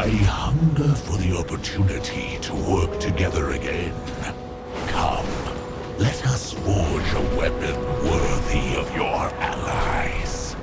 I hunger for the opportunity to work together again. Come, let us forge a weapon worthy of your allies.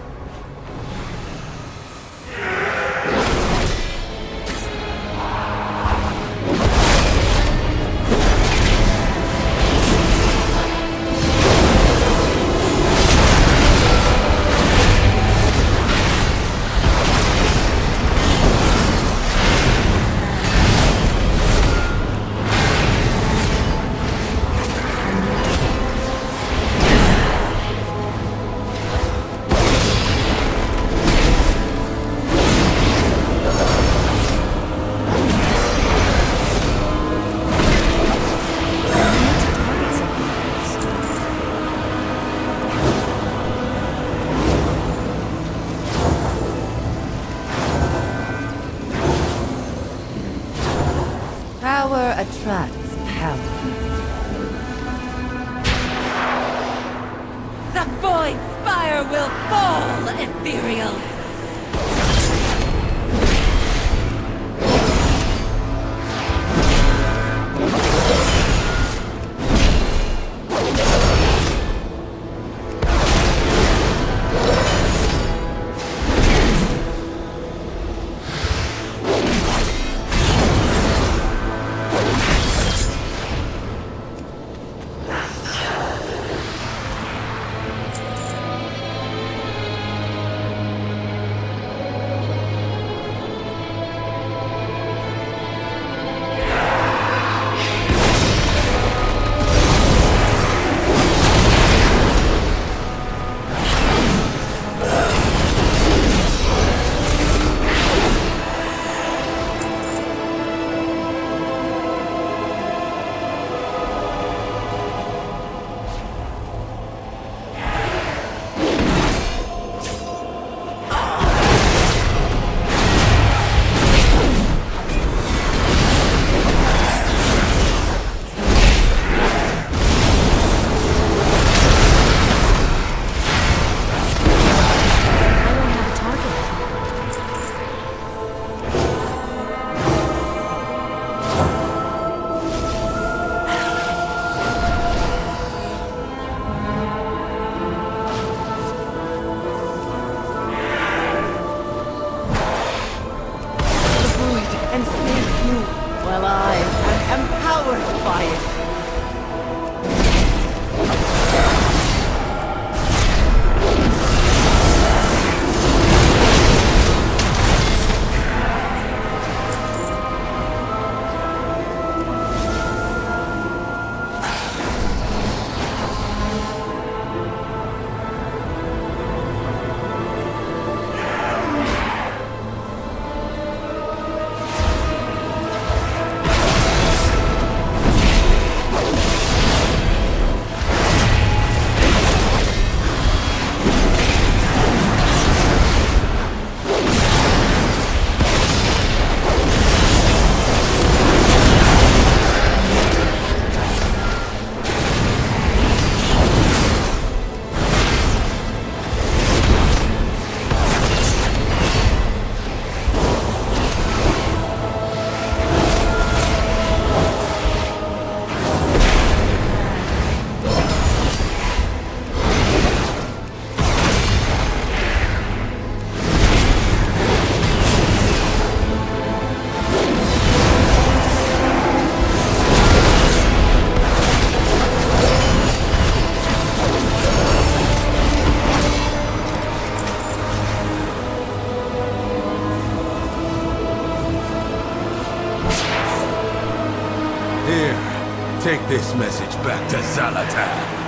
Power attracts power. The Void Spire will fall, Ethereal! Well, I am empowered by it. Here, take this message back to Zalatan.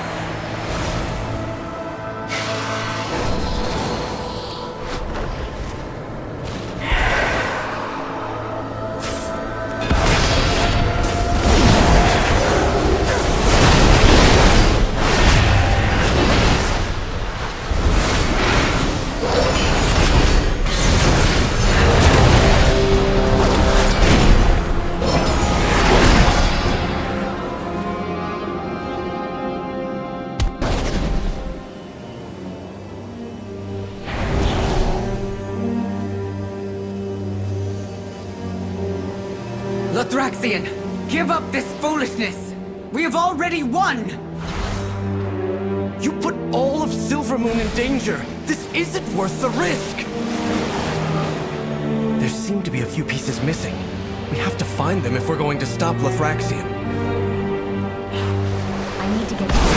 Lathraxian, give up this foolishness! We have already won! You put all of Silvermoon in danger! This isn't worth the risk! There seem to be a few pieces missing. We have to find them if we're going to stop Lathraxian. I need to get back.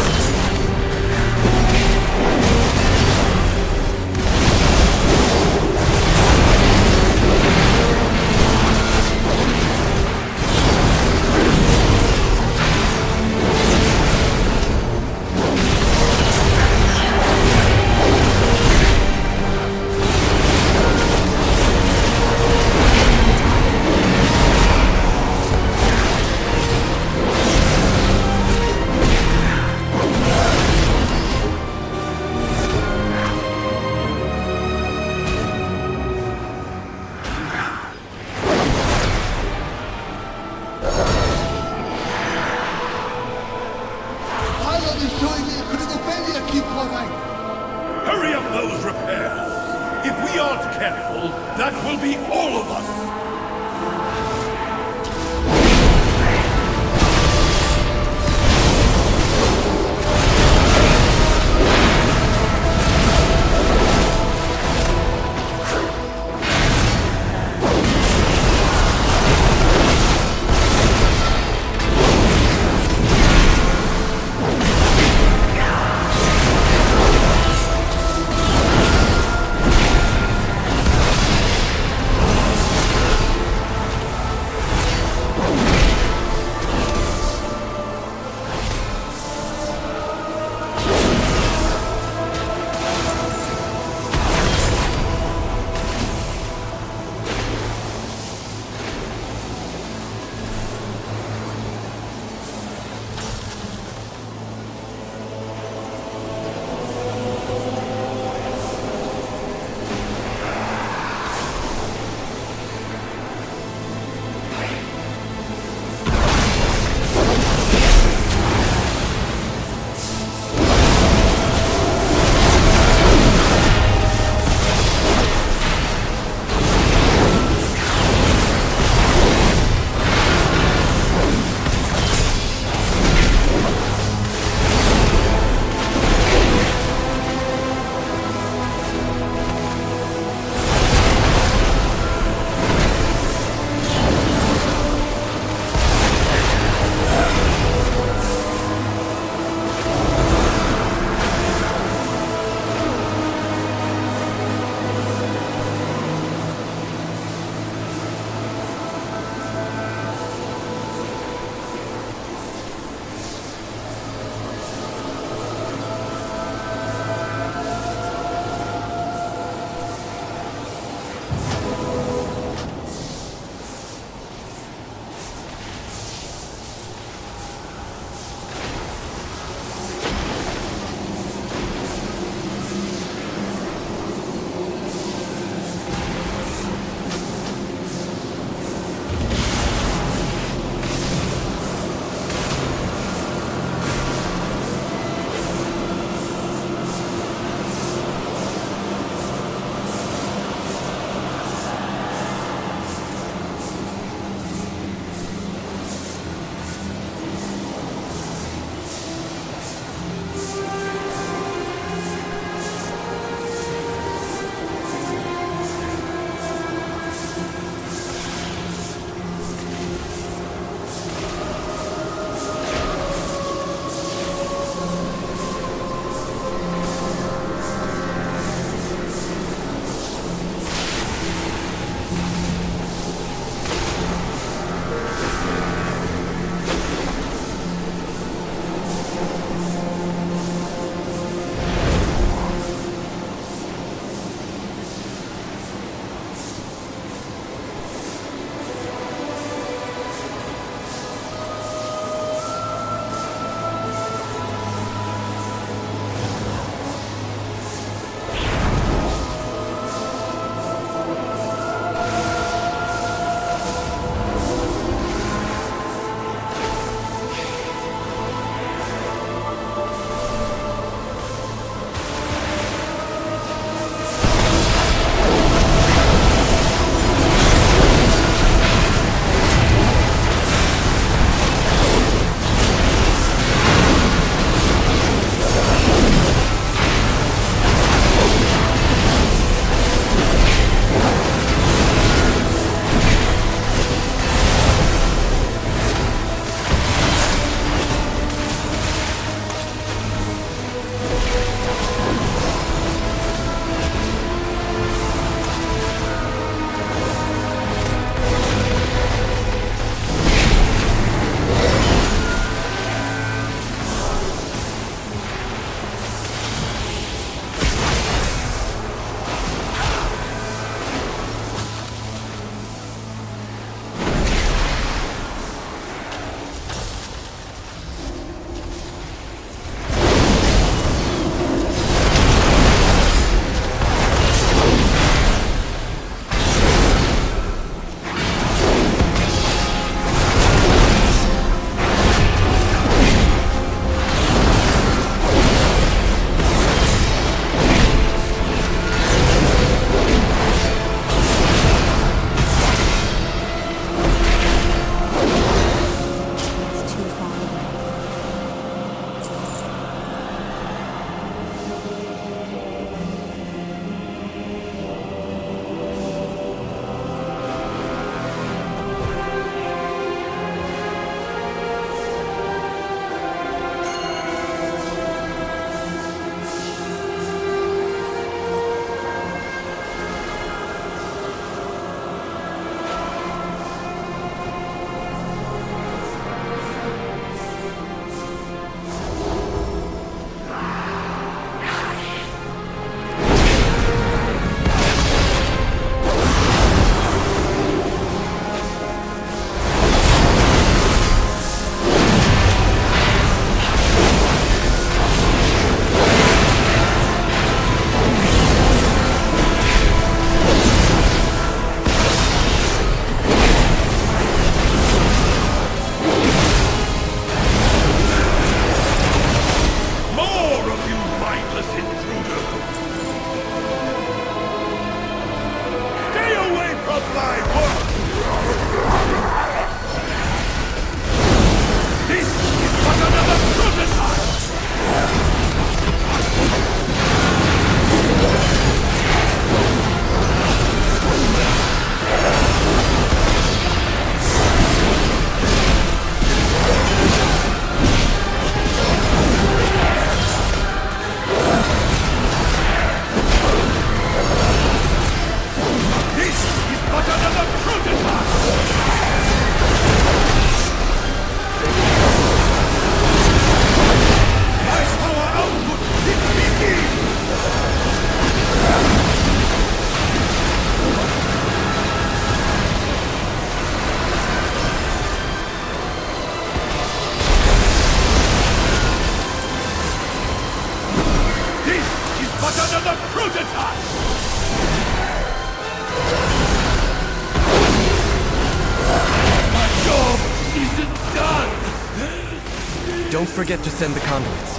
don't forget to send the conduits.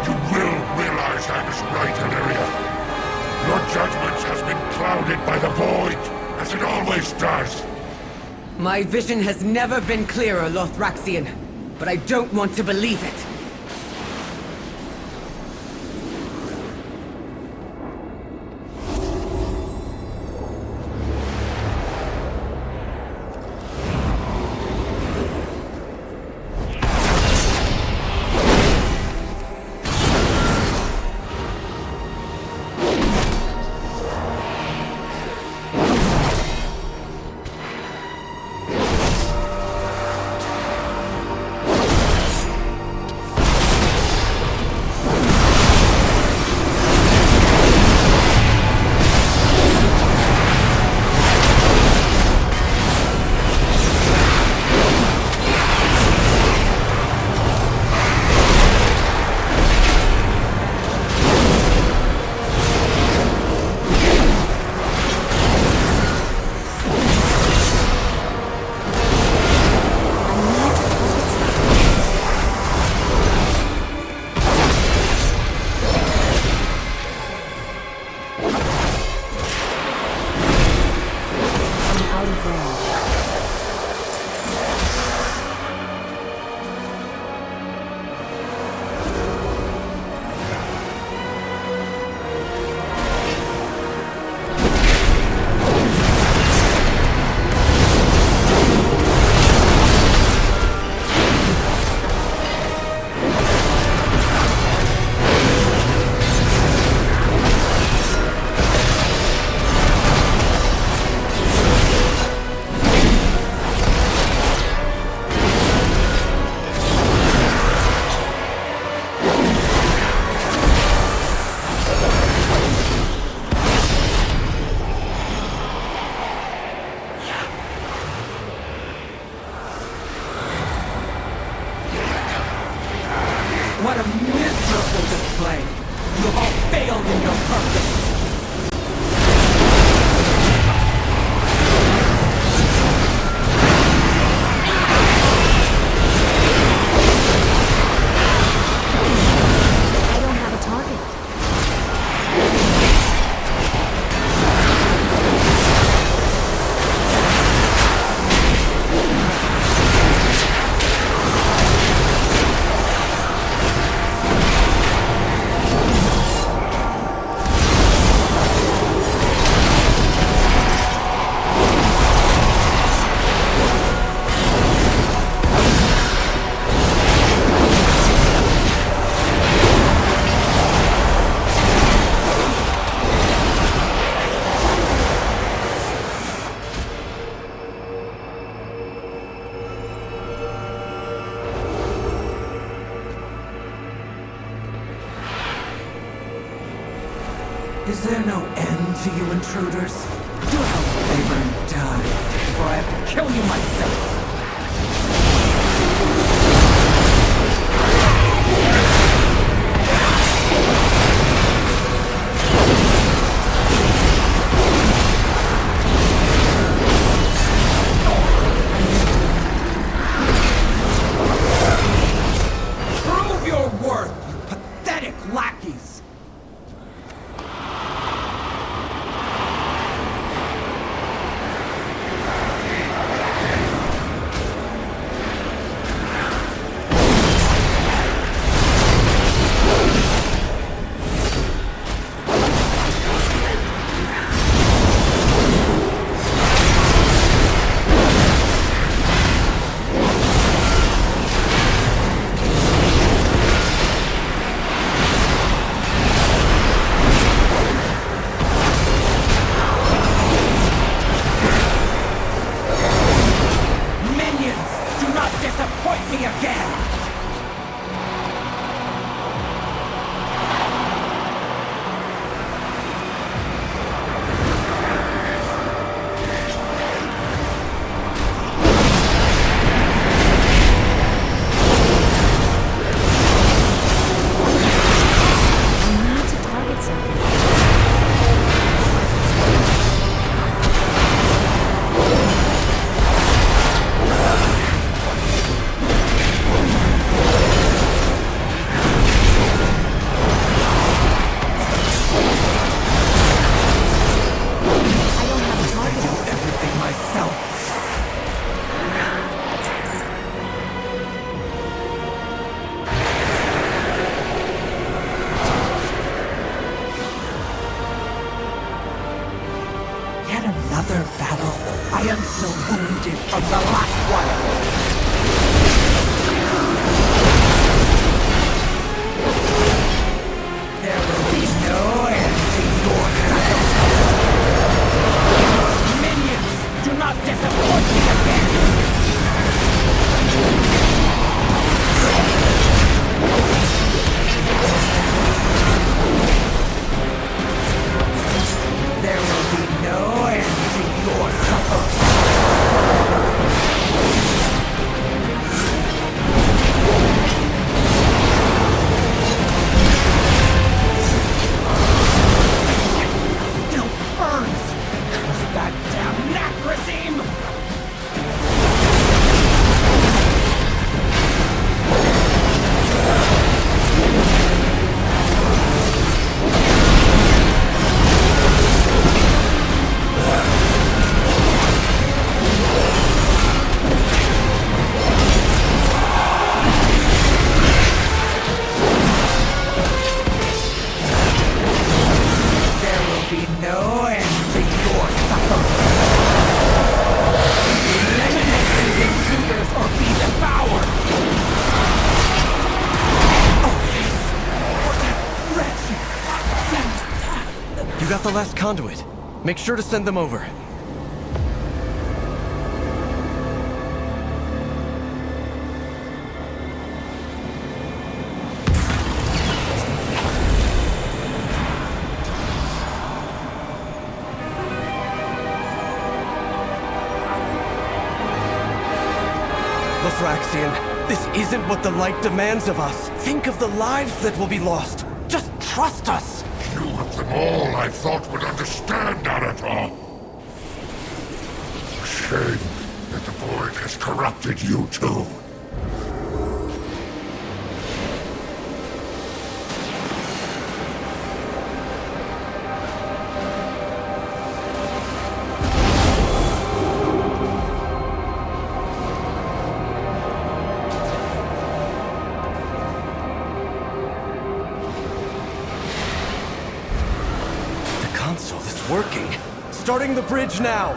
You will realize I was right, Illyria. Your judgment has been clouded by the void, as it always does. My vision has never been clearer, Lothraxian, but I don't want to believe it. What a miserable display! You have all failed in your purpose! I don't have a target. Is there no end to you intruders? Do us a favor and die, before I have to kill you myself! Prove your worth, you pathetic lackeys! wounded from the last one. There will be no end to your sacrifice. Minions, do not disappoint me again! There will be no end to your suffering. Still burns! Curse that damn Nacrazim! No end to your suffering. Eliminate these intruders or be devoured. Oh, yes. You got the last conduit. Make sure to send them over. Fraxian, this isn't what the light demands of us. Think of the lives that will be lost. Just trust us! You of them all I thought would understand, Arator. A shame that the Void has corrupted you too. Working. Starting the bridge now.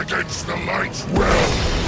against the light's will!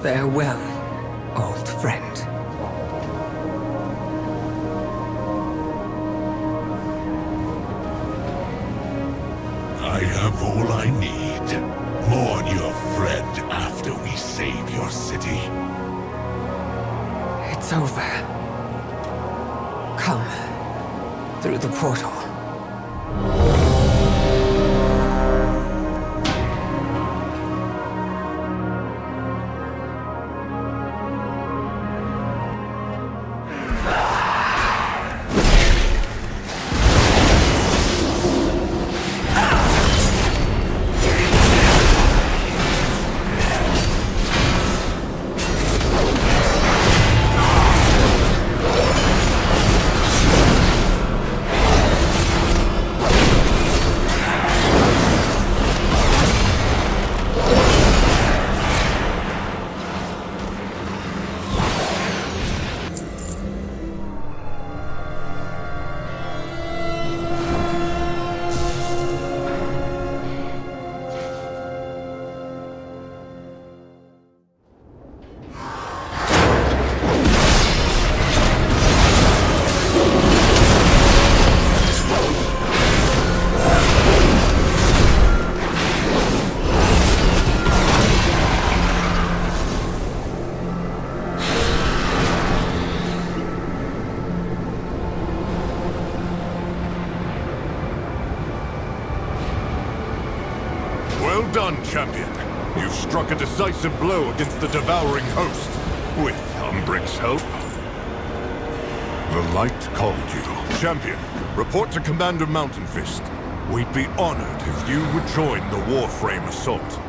Farewell, old friend. I have all I need. Mourn your friend after we save your city. It's over. Come. Through the portal. Well done, champion. You've struck a decisive blow against the devouring host. With Umbric's help. The light called you. Champion, report to Commander Mountain Fist. We'd be honored if you would join the Warframe assault.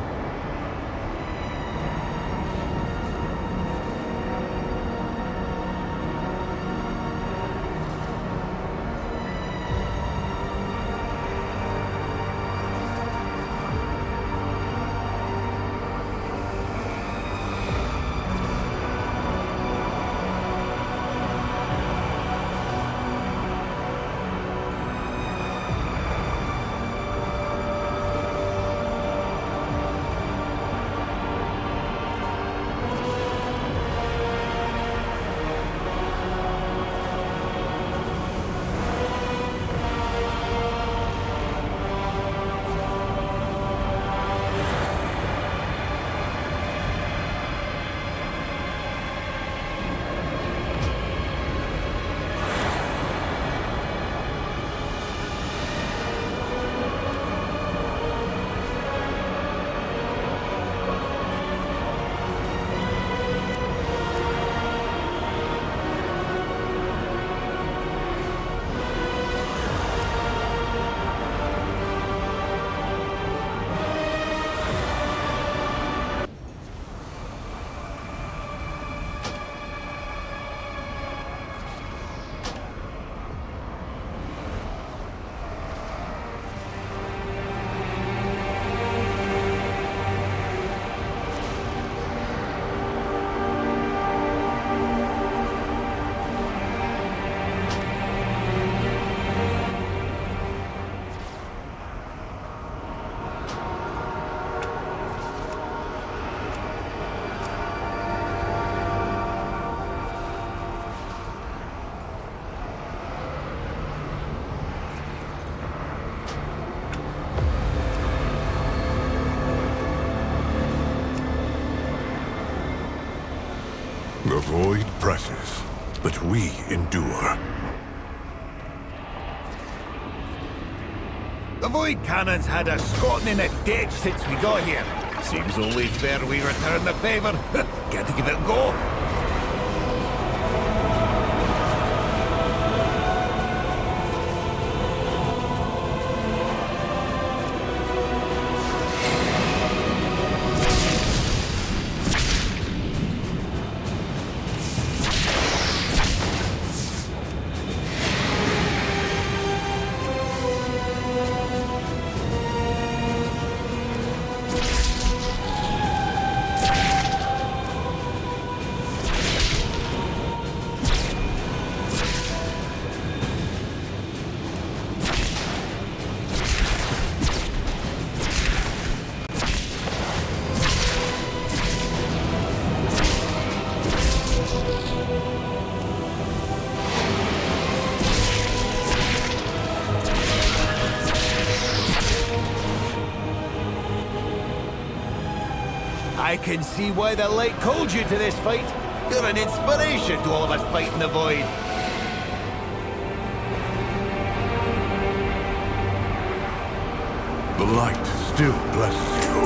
void presses, but we endure. The Void Cannon's had us squatting in a ditch since we got here. Seems only fair we return the favor. Get to give it a go. I can see why the light called you to this fight. You're an inspiration to all of us fighting the Void. The light still blesses you.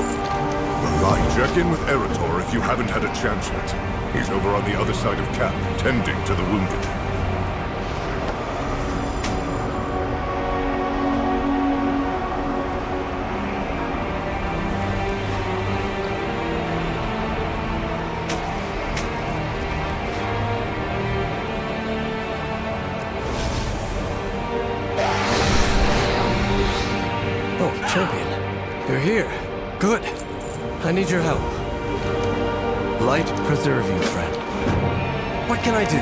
The light. Check in with Erator if you haven't had a chance yet. He's over on the other side of camp, tending to the wounded. Champion, you're here. Good. I need your help. Light preserve you, friend. What can I do?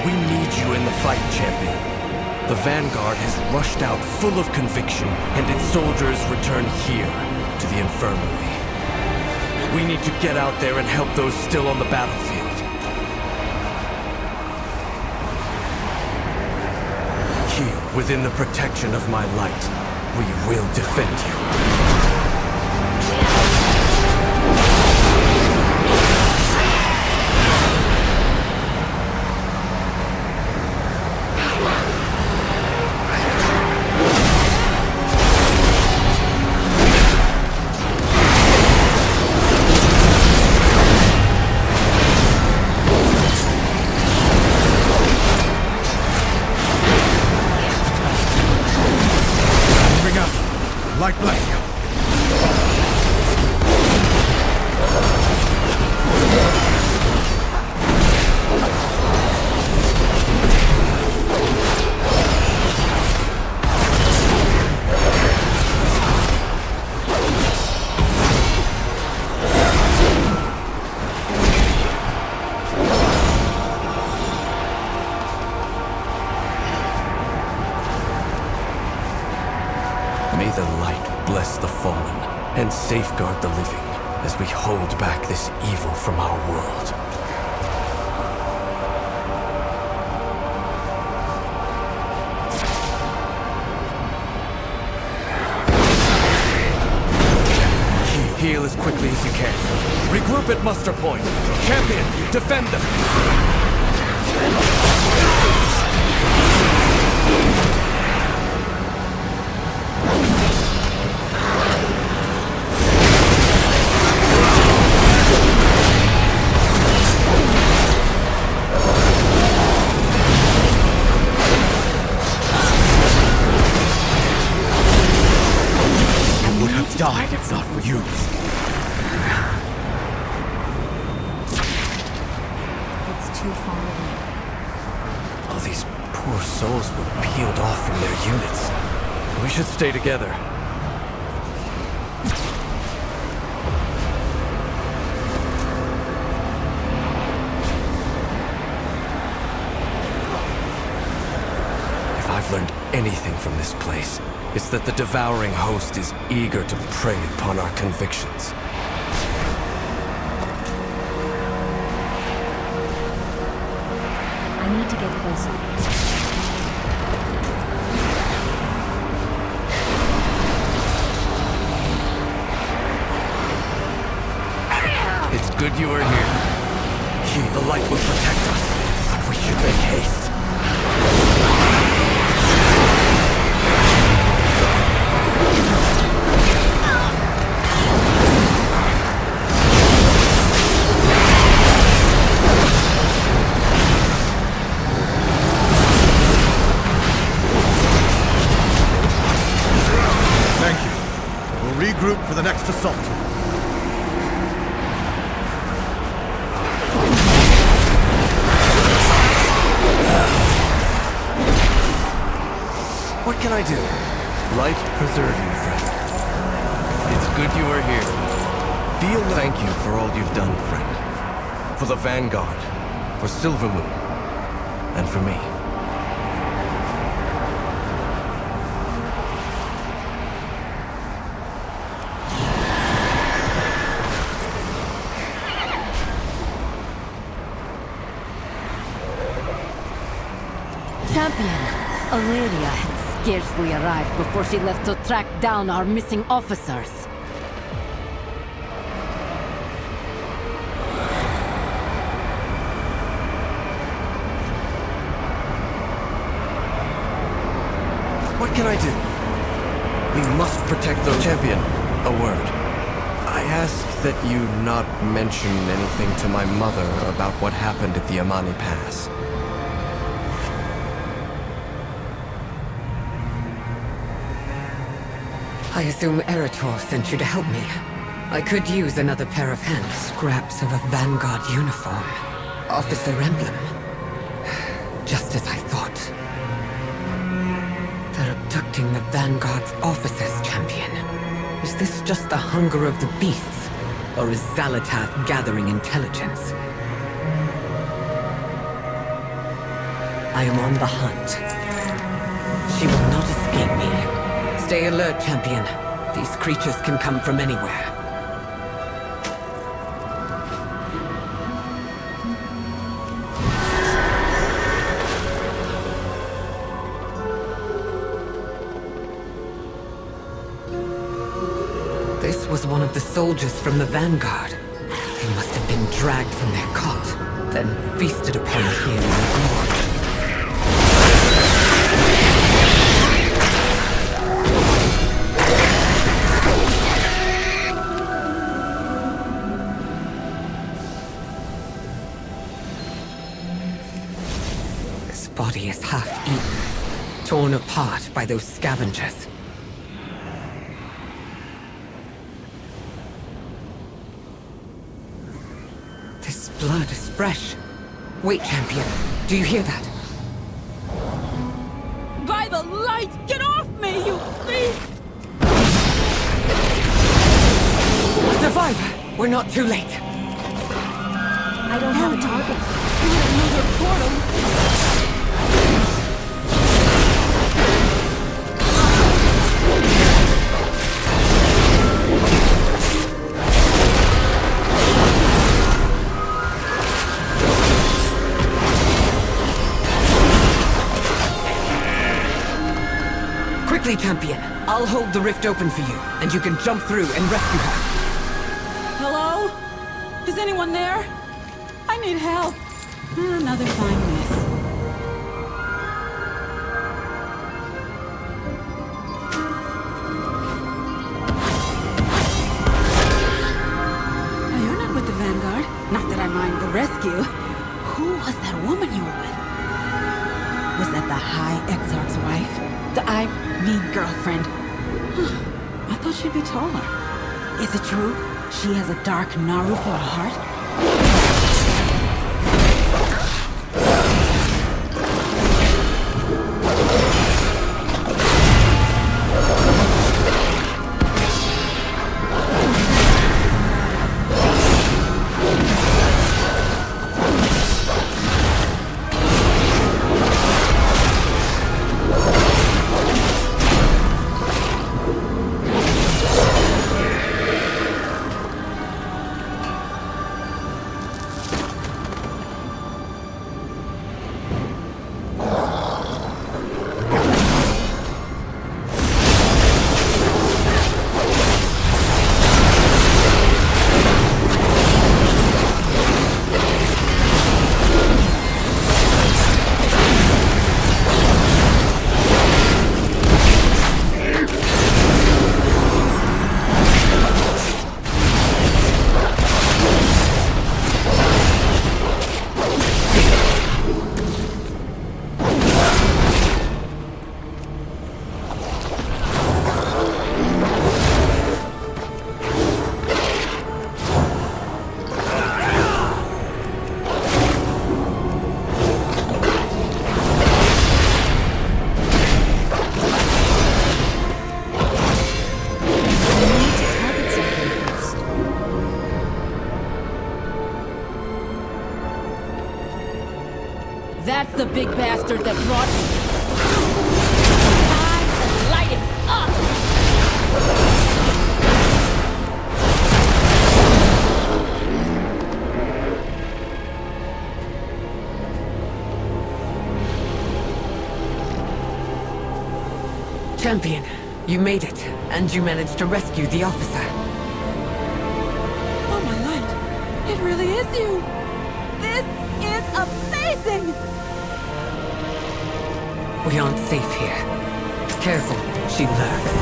We need you in the fight, Champion. The Vanguard has rushed out full of conviction, and its soldiers return here to the infirmary. We need to get out there and help those still on the battlefield. Here, within the protection of my light, we will defend you. Light blank. May the light bless the fallen and safeguard the living as we hold back this evil from our world. Heal as quickly as you can. Regroup at muster point. Champion, defend them! Died if not for you. It's too far away. All these poor souls were peeled off from their units. We should stay together. If I've learned anything from this place, it's that the devouring host is eager to prey upon our convictions. I need to get closer. It's good you are here. key, the light will protect us. But we should make haste. Thank you. We'll regroup for the next assault. What can I do? Light preserve you, friend. It's good you are here. Feel thank you for all you've done, friend. For the Vanguard, for Silvermoon, and for me. Champion, Aurelia had scarcely arrived before she left to track down our missing officers. What can I do? We must protect the champion. A word. I ask that you not mention anything to my mother about what happened at the Amani Pass. I assume Eretor sent you to help me. I could use another pair of hands, scraps of a Vanguard uniform. Officer emblem. Just as I thought. They're abducting the Vanguard's officers, champion. Is this just the hunger of the beasts? Or is Zalatath gathering intelligence? I am on the hunt. She will not escape me. Stay alert, champion. These creatures can come from anywhere. This was one of the soldiers from the Vanguard. They must have been dragged from their cot, then feasted upon here in the gorge. Body is half-eaten, torn apart by those scavengers. This blood is fresh. Wait, champion. Do you hear that? By the light! Get off me, you thief! Survivor! We're not too late. I don't have a target. Another portal! Quickly, champion. I'll hold the rift open for you, and you can jump through and rescue her. Hello? Is anyone there? I need help. Another fine miss. Oh, you're not with the Vanguard. Not that I mind the rescue. Who was that woman you were with? Was that the High Exarch's wife? I mean girlfriend. I thought she'd be taller. Is it true? She has a dark Naru for a heart? the big bastard that brought me. Time to light him up! Champion, you made it, and you managed to rescue the officer. Oh my light! It really is you! This is amazing! We aren't safe here. Careful, she lurks.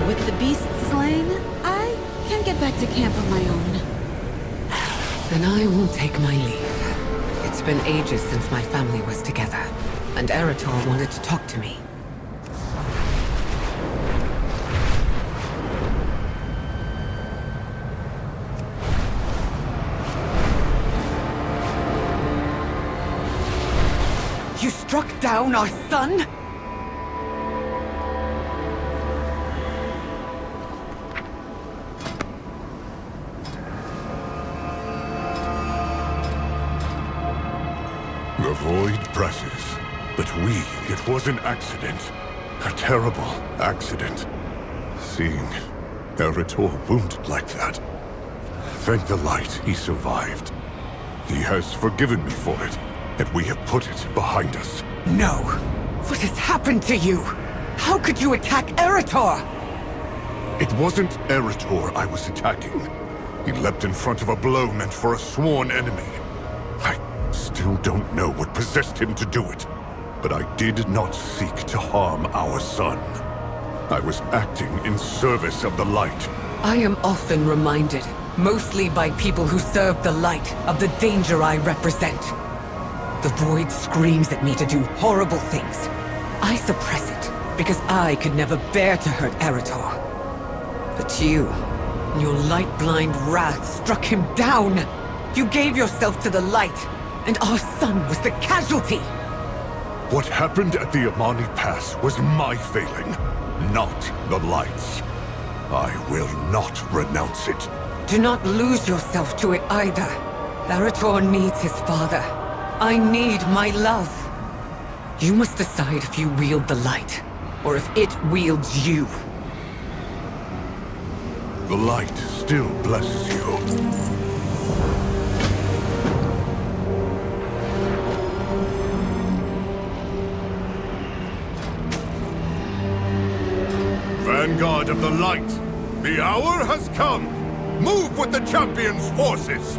With the beast slain, I can get back to camp on my own. Then I won't take my leave. It's been ages since my family was together, and Eretor wanted to talk to me. You struck down our son? The void presses. But it was an accident. A terrible accident. Seeing Eretor wounded like that. Thank the light he survived. He has forgiven me for it, and we have put it behind us. No. What has happened to you? How could you attack Eretor? It wasn't Eretor I was attacking. He leapt in front of a blow meant for a sworn enemy. I still don't know what possessed him to do it, but I did not seek to harm our son. I was acting in service of the light. I am often reminded, mostly by people who serve the light, of the danger I represent. The void screams at me to do horrible things. I suppress it, because I could never bear to hurt Eretor. But you, in your light-blind wrath, struck him down! You gave yourself to the light, and our son was the casualty! What happened at the Amani Pass was my failing, not the light's. I will not renounce it. Do not lose yourself to it either. Eretor needs his father. I need my love. You must decide if you wield the light, or if it wields you. The light still blesses you. Vanguard of the light, the hour has come! Move with the champion's forces!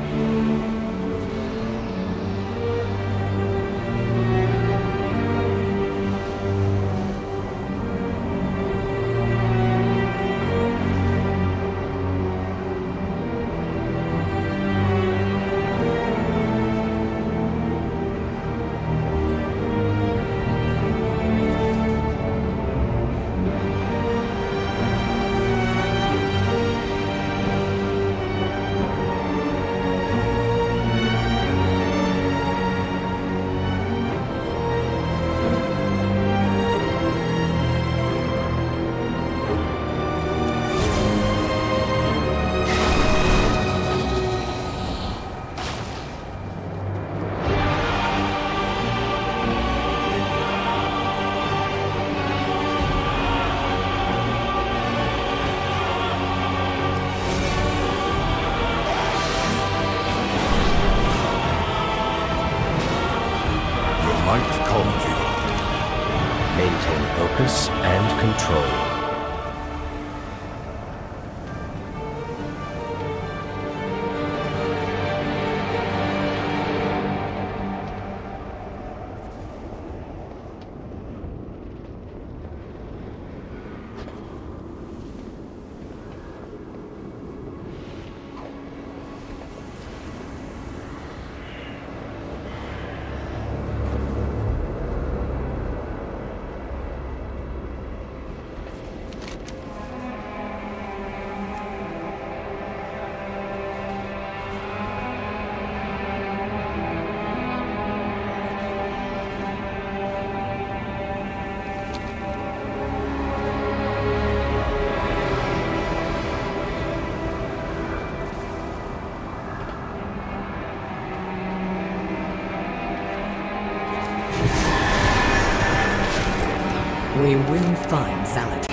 Light called you. Maintain focus and control. will find Zalatath.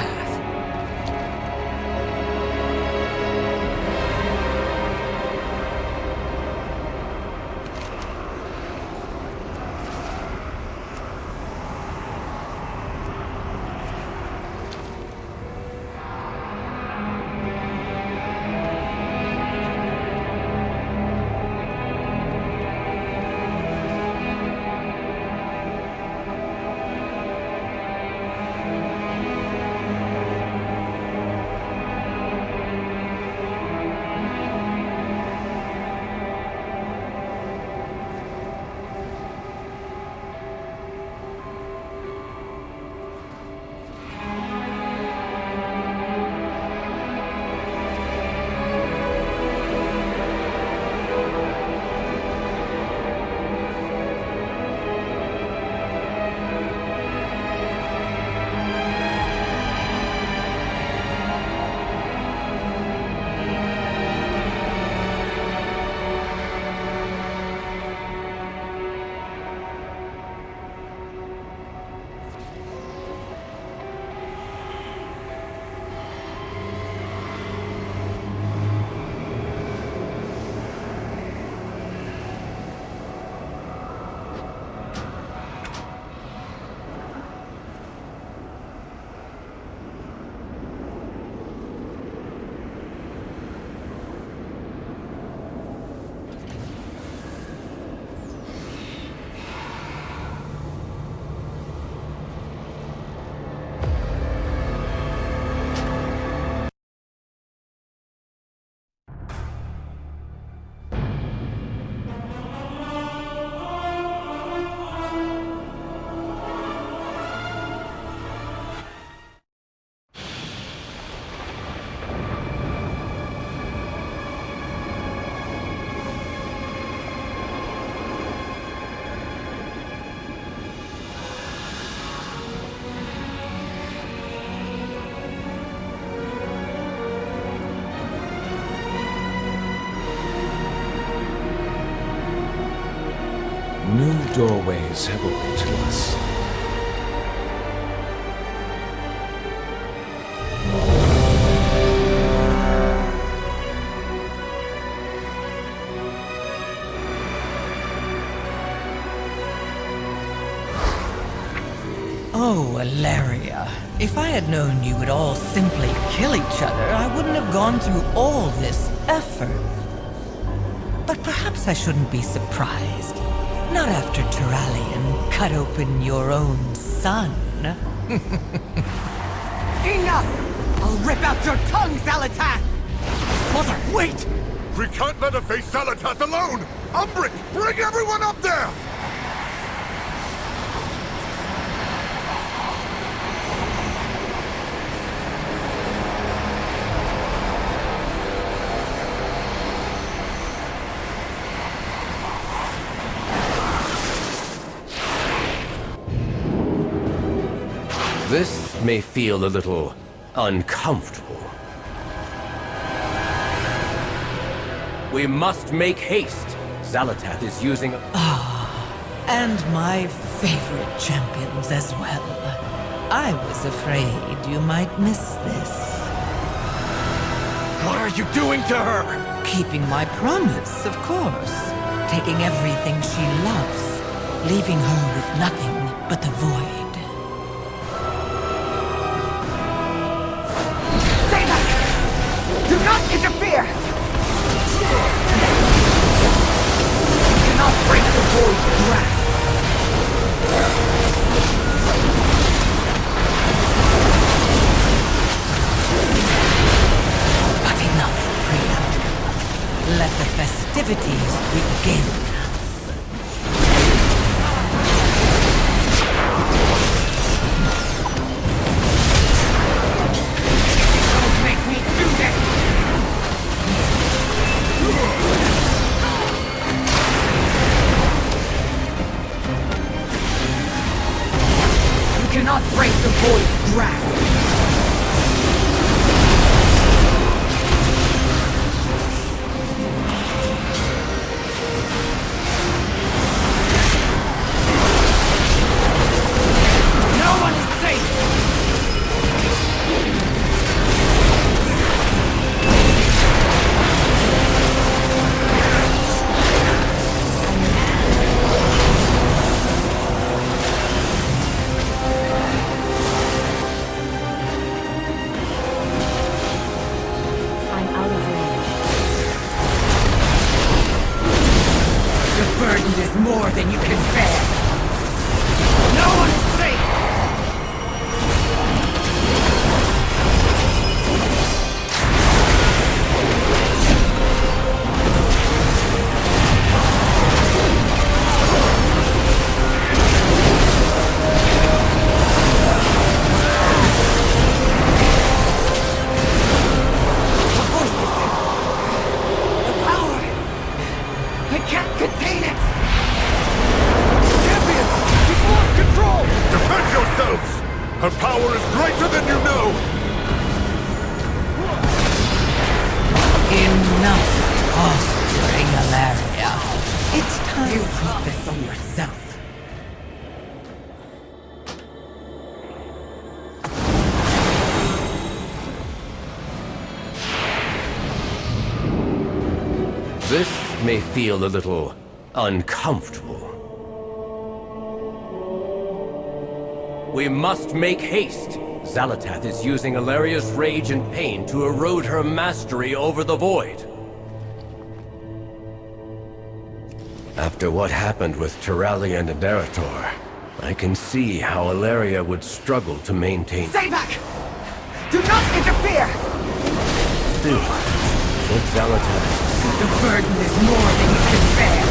New doorways have opened to us. Oh, Ilaria. If I had known you would all simply kill each other, I wouldn't have gone through all this effort. But perhaps I shouldn't be surprised. Not after Turalian cut open your own son. Enough! I'll rip out your tongue, Zalatath! Mother, wait! We can't let her face Zalatath alone! Umbric, bring everyone up there! This may feel a little uncomfortable. We must make haste. Zalatath is using a... And my favorite champions as well. I was afraid you might miss this. What are you doing to her? Keeping my promise, of course. Taking everything she loves, leaving her with nothing but the void. Do not interfere! Do not break the void's grasp! But enough, Priya. Let the festivities begin. Cannot break the void's grasp! this on yourself. This may feel a little uncomfortable. We must make haste. Zalatath is using Ilaria's rage and pain to erode her mastery over the Void. After what happened with Turalia and Aderator, I can see how Ilaria would struggle to maintain— Stay back! Do not interfere! Still, let Zalatath— The burden is more than you can bear!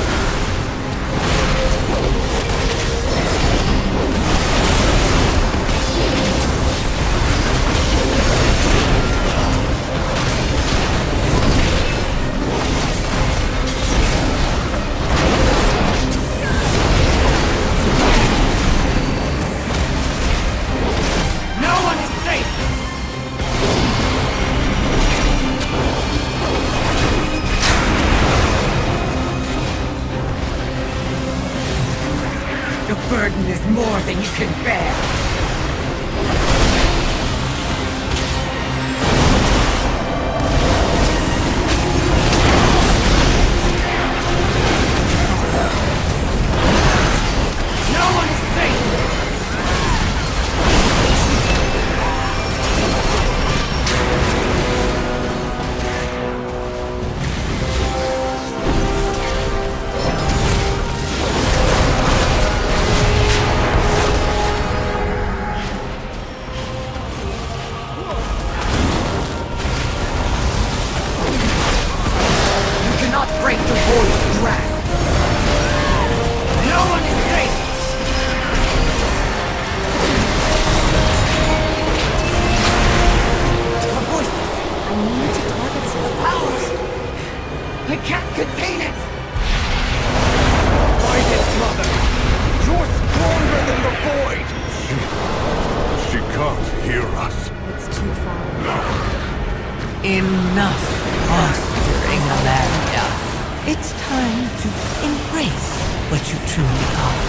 The burden is more than you can bear! No one is safe! Break the Void's grasp! No one is safe! The voices! I need to target some Powers! I can't contain it! Fight it, Mother! You're stronger than the Void! She can't hear us. It's too far. Enough posturing, Ilaria. It's time to embrace what you truly are.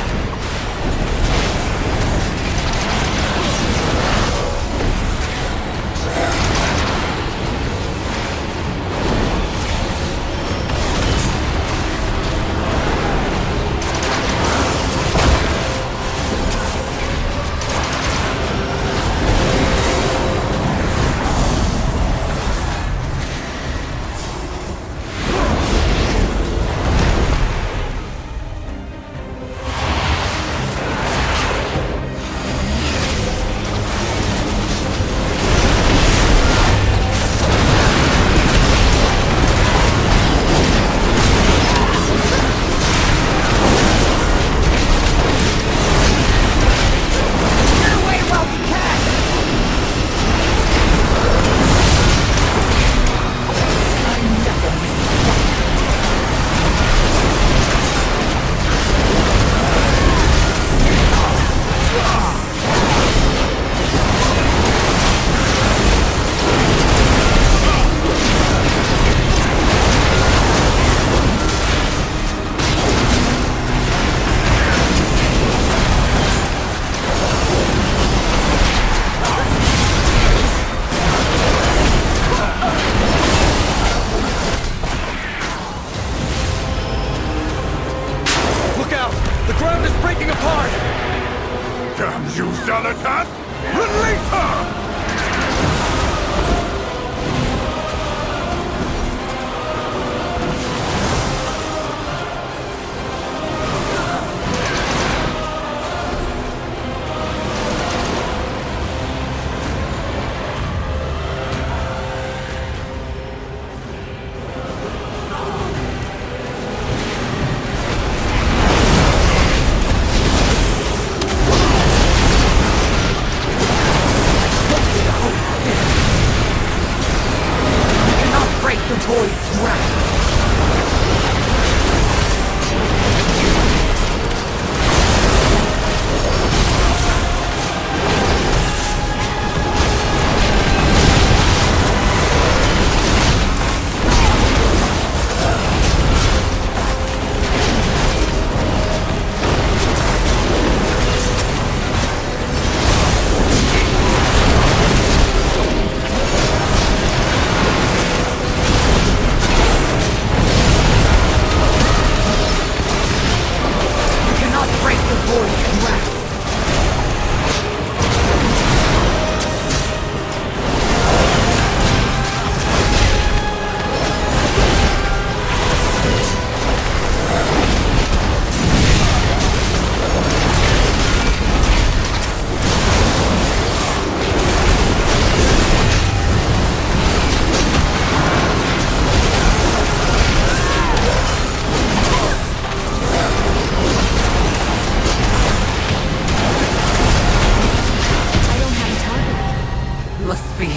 must be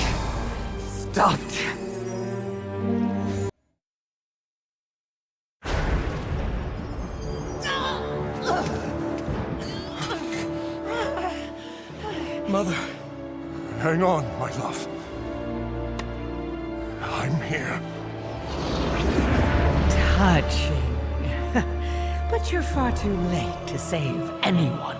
stopped. Mother. Hang on, my love. I'm here. Touching. But you're far too late to save anyone.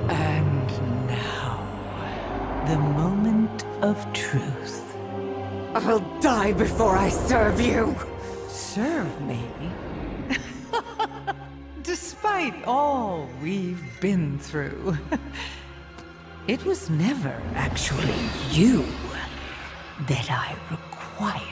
And now, the moment of truth. I'll die before I serve you! Serve me? Despite all we've been through, it was never actually you that I required.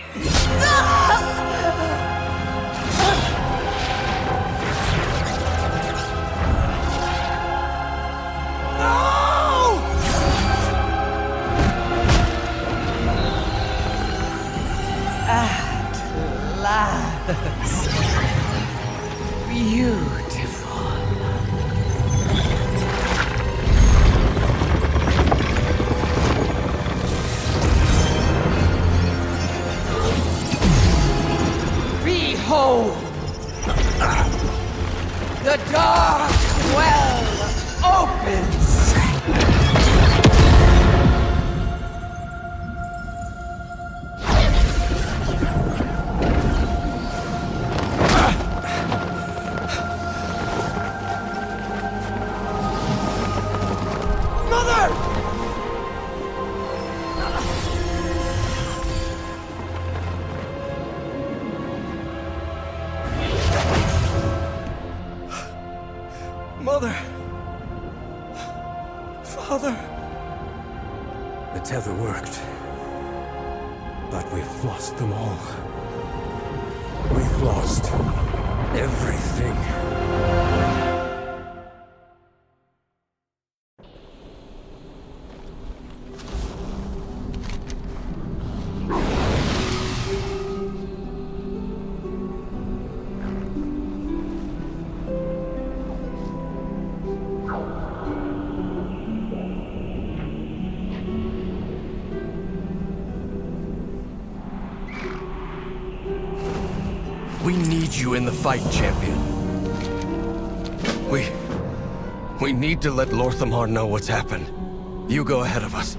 At last. Beautiful. Behold! The dark well opens! Mother! Father! The tether worked. But we've lost them all. We've lost everything. We need you in the fight, champion. We need to let Lorthamar know what's happened. You go ahead of us.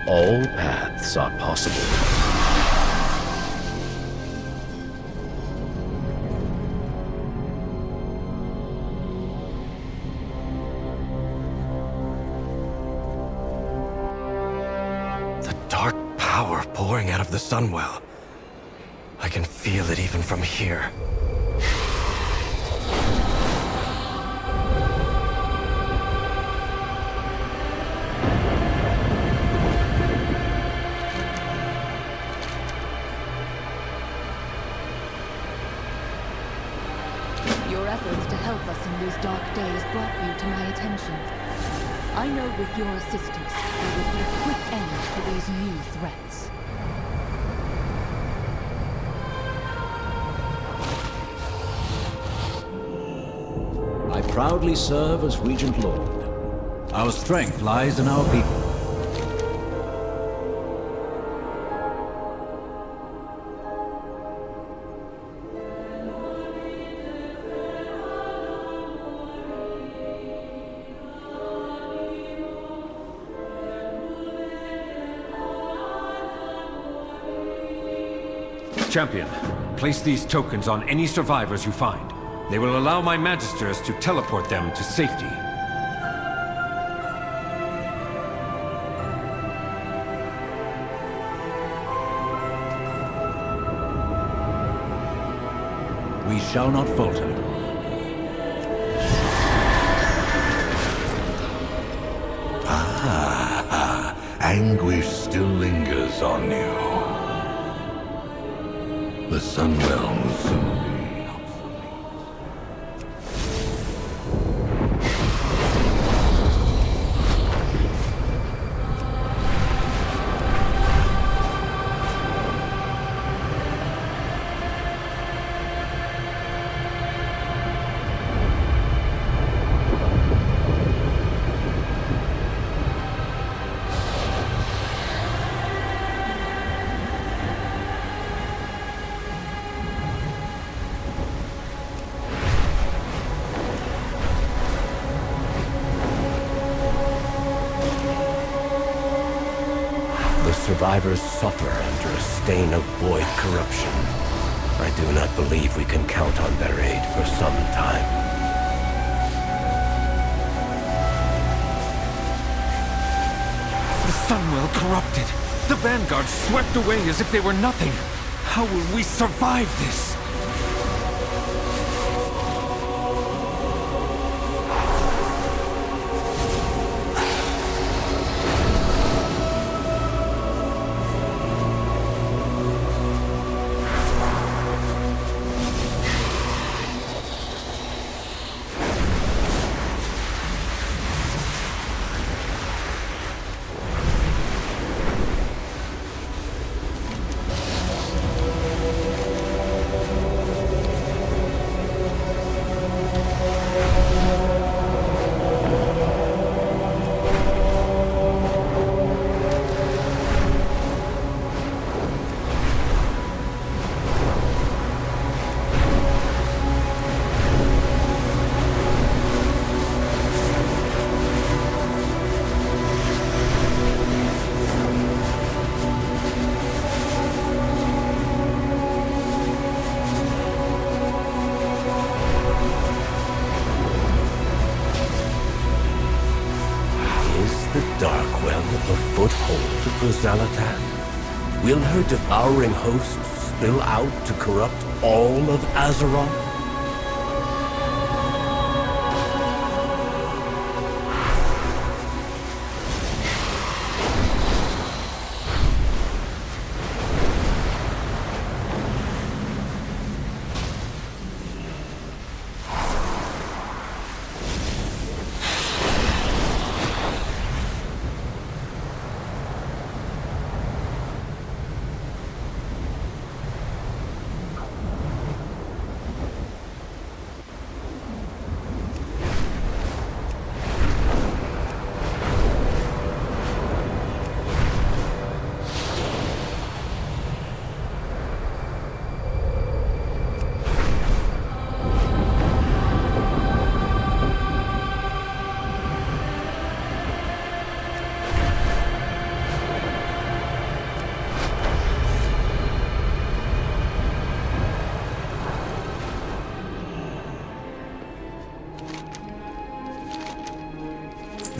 All paths are possible. The dark power pouring out of the Sunwell. I can feel it even from here. Your efforts to help us in these dark days brought you to my attention. I know with your assistance, we will put a quick end to these new threats. I proudly serve as Regent Lord. Our strength lies in our people. Champion, place these tokens on any survivors you find. They will allow my Magisters to teleport them to safety. we shall not falter. Anguish still lingers on you. The Sunwell will soon be obsolete. Survivors suffer under a stain of void corruption. I do not believe we can count on their aid for some time. The Sunwell corrupted. The Vanguard swept away as if they were nothing. How will we survive this? Foothold for Zalatath? Will her devouring host spill out to corrupt all of Azeroth?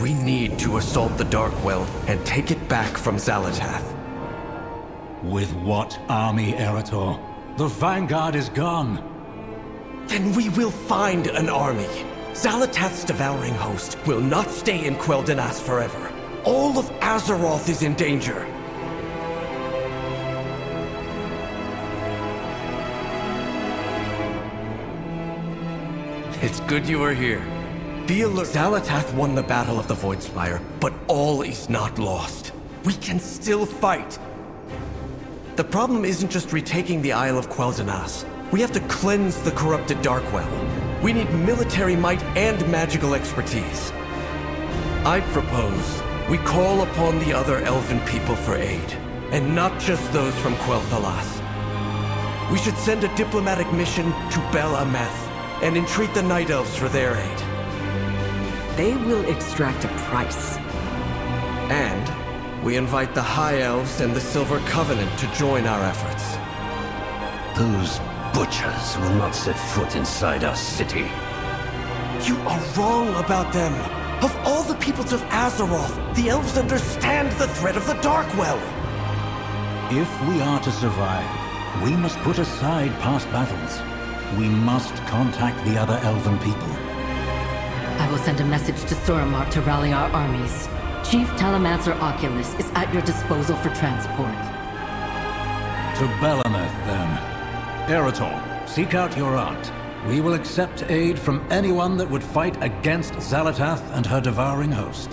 We need to assault the Darkwell and take it back from Zalatath. With what army, Erator? The Vanguard is gone. Then we will find an army. Zalatath's devouring host will not stay in Quel'Danas forever. All of Azeroth is in danger. It's good you are here. Be alert. Zalatath won the Battle of the Voidspire, but all is not lost. We can still fight. The problem isn't just retaking the Isle of Quel'Danas. We have to cleanse the corrupted Darkwell. We need military might and magical expertise. I propose we call upon the other elven people for aid, and not just those from Quel'Thalas. We should send a diplomatic mission to Bel Ameth and entreat the Night Elves for their aid. They will extract a price. And we invite the High Elves and the Silver Covenant to join our efforts. Those butchers will not set foot inside our city. You are wrong about them. Of all the peoples of Azeroth, the elves understand the threat of the Darkwell. If we are to survive, we must put aside past battles. We must contact the other elven people. I will send a message to Suramar to rally our armies. Chief Telemancer Oculus is at your disposal for transport. To Belaneth, then. Eretor, seek out your aunt. We will accept aid from anyone that would fight against Xalatath and her devouring host.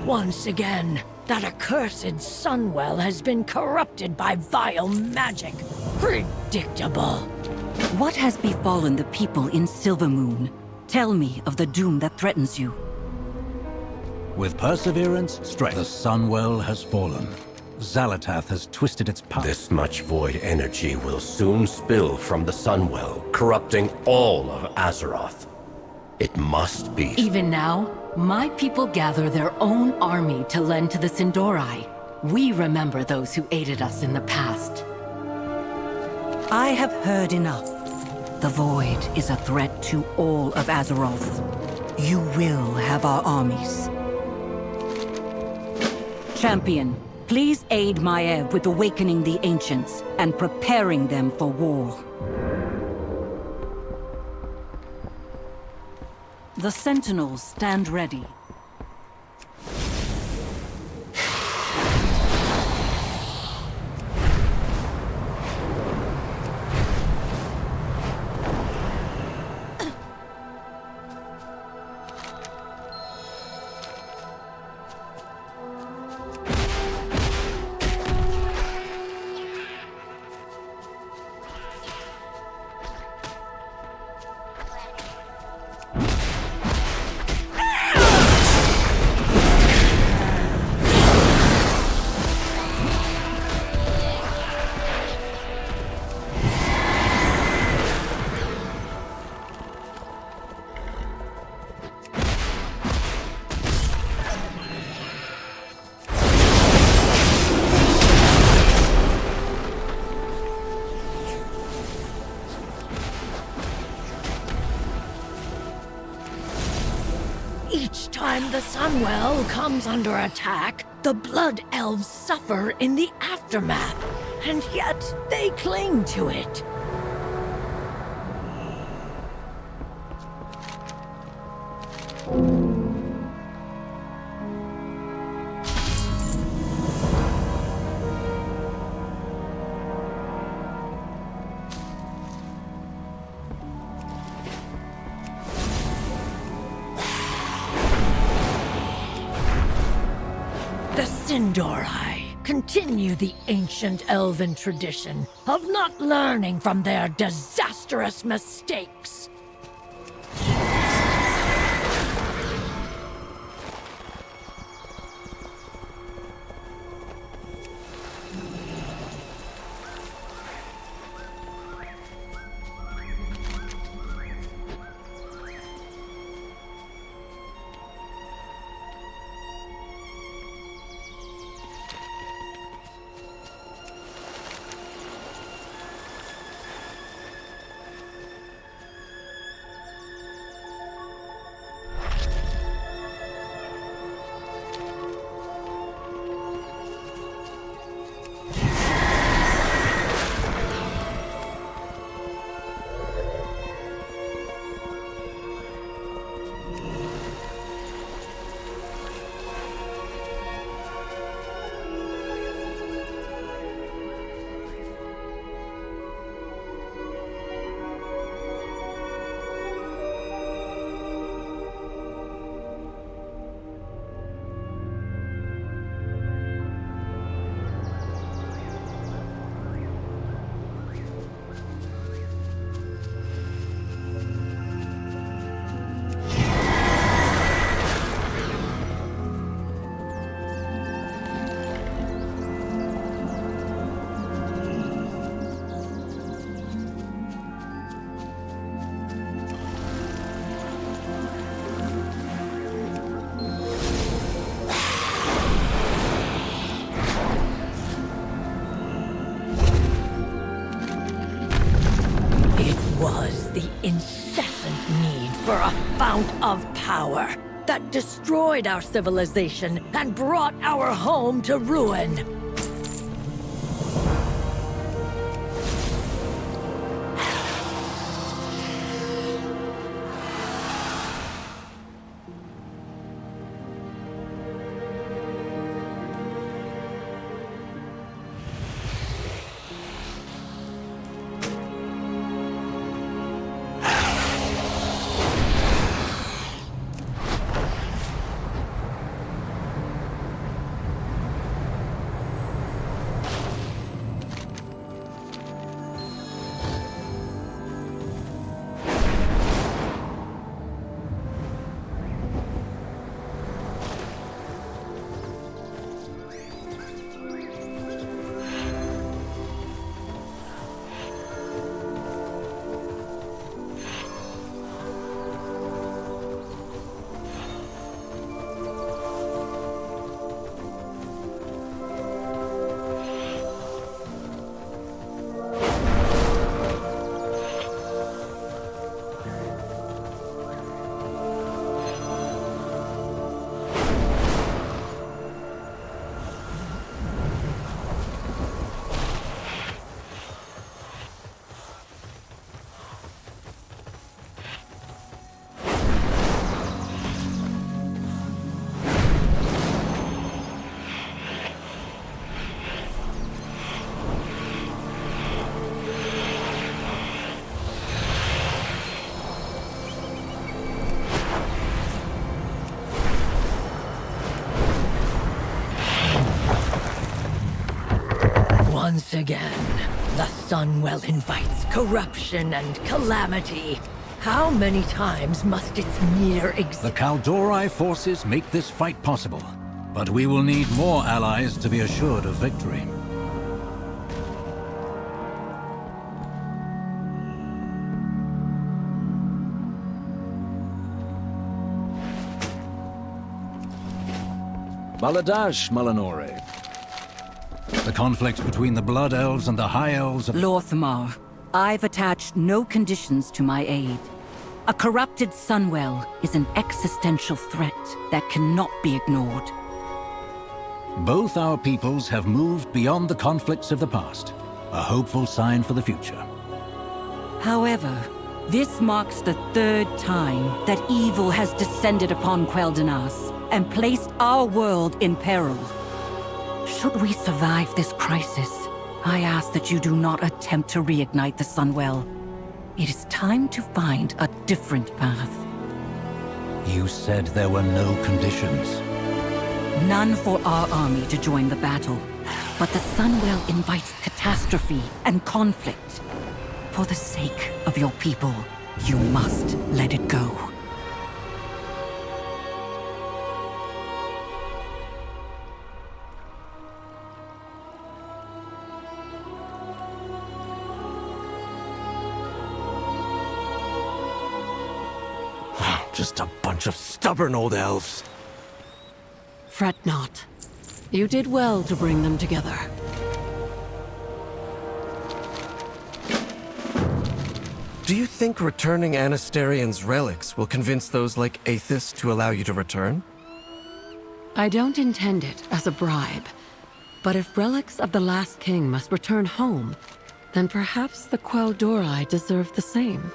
Once again, that accursed Sunwell has been corrupted by vile magic. Predictable. What has befallen the people in Silvermoon? Tell me of the doom that threatens you. With perseverance, strength, the Sunwell has fallen. Xalatath has twisted its power. This much void energy will soon spill from the Sunwell, corrupting all of Azeroth. It must be. Even now, my people gather their own army to lend to the Sindori. We remember those who aided us in the past. I have heard enough. The Void is a threat to all of Azeroth. You will have our armies. Champion, please aid Maiev with awakening the Ancients and preparing them for war. The Sentinels stand ready. Each time the Sunwell comes under attack, the Blood Elves suffer in the aftermath, and yet they cling to it. Sindori continue the ancient elven tradition of not learning from their disastrous mistakes. fount of power that destroyed our civilization and brought our home to ruin. Once again, the Sunwell invites corruption and calamity. How many times must its mere The Kaldorei forces make this fight possible, but we will need more allies to be assured of victory. Baladash, Malanore. The conflict between the Blood Elves and the High Elves... Lorthamar, I've attached no conditions to my aid. A corrupted Sunwell is an existential threat that cannot be ignored. Both our peoples have moved beyond the conflicts of the past, a hopeful sign for the future. However, this marks the third time that evil has descended upon Quel'Danas and placed our world in peril. Should we survive this crisis, I ask that you do not attempt to reignite the Sunwell. It is time to find a different path. You said there were no conditions. None for our army to join the battle. But the Sunwell invites catastrophe and conflict. For the sake of your people, you must let it go. Just a bunch of stubborn old elves. Fret not. You did well to bring them together. Do you think returning Anastarion's relics will convince those like Aethys to allow you to return? I don't intend it as a bribe. But if relics of the last king must return home, then perhaps the Quel'Darai deserve the same.